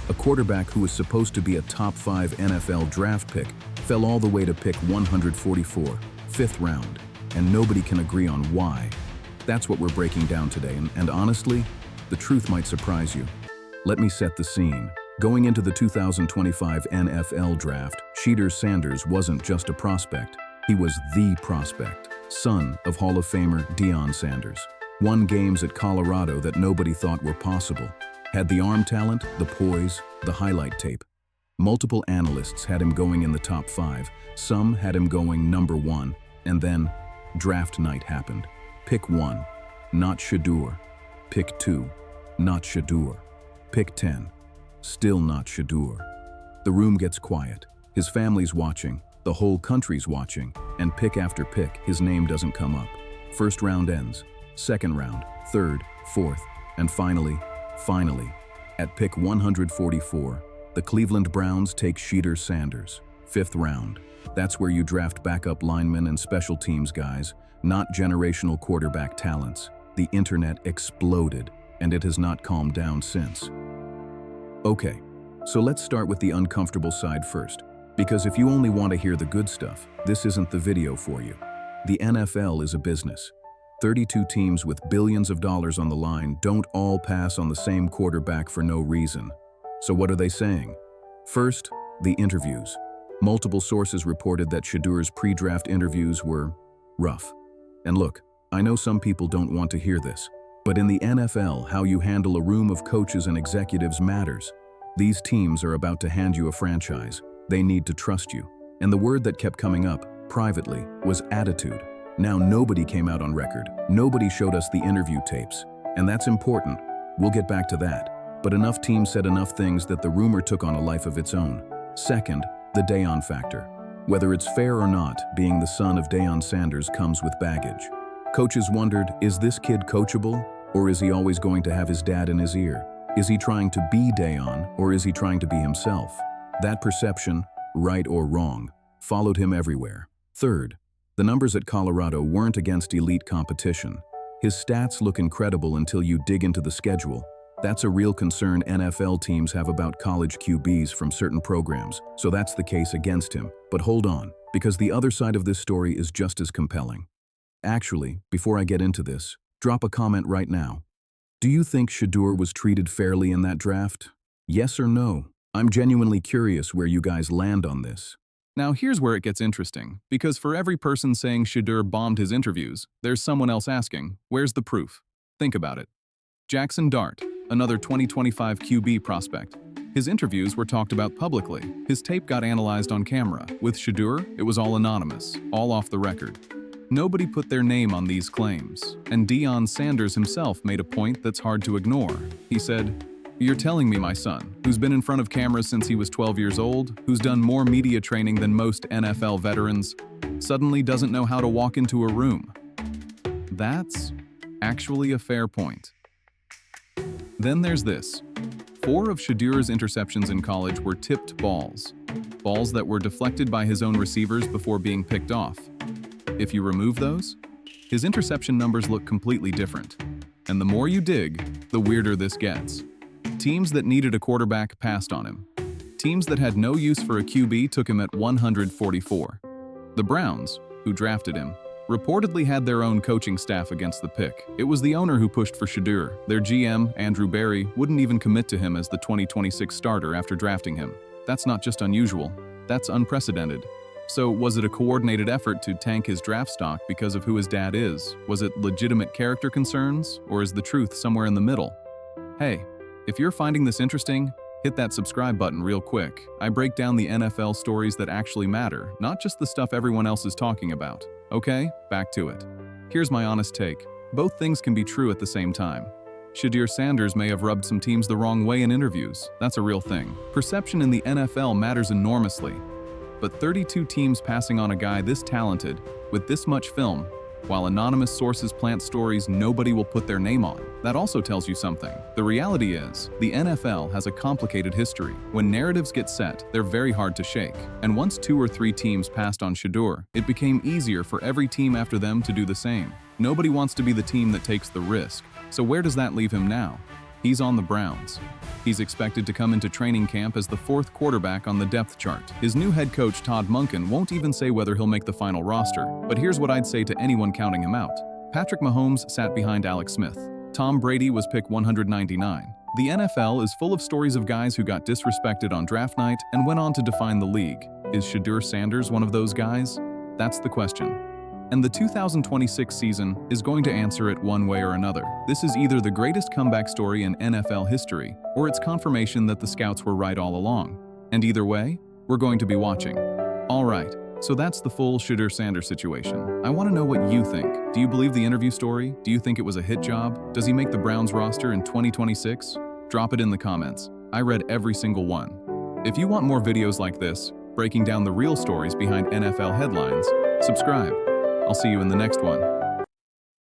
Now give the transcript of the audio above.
A quarterback who was supposed to be a top 5 NFL draft pick fell all the way to pick 144, 5th round, and nobody can agree on why. That's what we're breaking down today, and honestly, the truth might surprise you. Let me set the scene. Going into the 2025 NFL Draft, Shedeur Sanders wasn't just a prospect. He was the prospect, son of Hall of Famer Deion Sanders. Won games at Colorado that nobody thought were possible. Had the arm talent, the poise, the highlight tape. Multiple analysts had him going in the top 5. Some had him going number 1. And then, draft night happened. Pick 1, not Shedeur. Pick 2, not Shedeur. Pick 10, still not Shedeur. The room gets quiet. His family's watching, the whole country's watching, and pick after pick, his name doesn't come up. First round ends, second round, third, fourth, and finally, at pick 144, the Cleveland Browns take Shedeur Sanders, 5th round. That's where you draft backup linemen and special teams guys, not generational quarterback talents. The internet exploded, and it has not calmed down since. Okay, so let's start with the uncomfortable side first, because if you only want to hear the good stuff, this isn't the video for you. The NFL is a business. 32 teams with billions of dollars on the line don't all pass on the same quarterback for no reason. So what are they saying? First, the interviews. Multiple sources reported that Shedeur's pre-draft interviews were rough. And look, I know some people don't want to hear this, but in the NFL, how you handle a room of coaches and executives matters. These teams are about to hand you a franchise. They need to trust you. And the word that kept coming up, privately, was attitude. Now nobody came out on record. Nobody showed us the interview tapes. And that's important. We'll get back to that. But enough teams said enough things that the rumor took on a life of its own. Second, the Deion factor. Whether it's fair or not, being the son of Deion Sanders comes with baggage. Coaches wondered, is this kid coachable? Or is he always going to have his dad in his ear? Is he trying to be Deion, or is he trying to be himself? That perception, right or wrong, followed him everywhere. Third, the numbers at Colorado weren't against elite competition. His stats look incredible until you dig into the schedule. That's a real concern NFL teams have about college QBs from certain programs, so that's the case against him. But hold on, because the other side of this story is just as compelling. Actually, before I get into this, drop a comment right now. Do you think Shedeur was treated fairly in that draft? Yes or no? I'm genuinely curious where you guys land on this. Now here's where it gets interesting, because for every person saying Shedeur bombed his interviews, there's someone else asking, where's the proof? Think about it. Jackson Dart, another 2025 QB prospect. His interviews were talked about publicly. His tape got analyzed on camera. With Shedeur, it was all anonymous, all off the record. Nobody put their name on these claims, and Deion Sanders himself made a point that's hard to ignore. He said, "You're telling me my son, who's been in front of cameras since he was 12 years old, who's done more media training than most NFL veterans, suddenly doesn't know how to walk into a room." That's actually a fair point. Then there's this. 4 of Shedeur's interceptions in college were tipped balls. Balls that were deflected by his own receivers before being picked off. If you remove those, his interception numbers look completely different. And the more you dig, the weirder this gets. Teams that needed a quarterback passed on him. Teams that had no use for a QB took him at 144. The Browns, who drafted him, reportedly had their own coaching staff against the pick. It was the owner who pushed for Shedeur. Their GM, Andrew Berry, wouldn't even commit to him as the 2026 starter after drafting him. That's not just unusual, that's unprecedented. So was it a coordinated effort to tank his draft stock because of who his dad is? Was it legitimate character concerns, or is the truth somewhere in the middle? Hey, if you're finding this interesting, hit that subscribe button real quick. I break down the NFL stories that actually matter, not just the stuff everyone else is talking about. Okay, back to it. Here's my honest take. Both things can be true at the same time. Shedeur Sanders may have rubbed some teams the wrong way in interviews. That's a real thing. Perception in the NFL matters enormously. But 32 teams passing on a guy this talented, with this much film, while anonymous sources plant stories nobody will put their name on. That also tells you something. The reality is, the NFL has a complicated history. When narratives get set, they're very hard to shake. And once 2 or 3 teams passed on Shedeur, it became easier for every team after them to do the same. Nobody wants to be the team that takes the risk. So where does that leave him now? He's on the Browns. He's expected to come into training camp as the fourth quarterback on the depth chart. His new head coach, Todd Monken, won't even say whether he'll make the final roster, but here's what I'd say to anyone counting him out. Patrick Mahomes sat behind Alex Smith. Tom Brady was pick 199. The NFL is full of stories of guys who got disrespected on draft night and went on to define the league. Is Shedeur Sanders one of those guys? That's the question. And the 2026 season is going to answer it one way or another. This is either the greatest comeback story in NFL history, or it's confirmation that the scouts were right all along. And either way, we're going to be watching. All right, so that's the full Shedeur Sanders situation. I want to know what you think. Do you believe the interview story? Do you think it was a hit job? Does he make the Browns roster in 2026? Drop it in the comments. I read every single one. If you want more videos like this, breaking down the real stories behind NFL headlines, subscribe. I'll see you in the next one.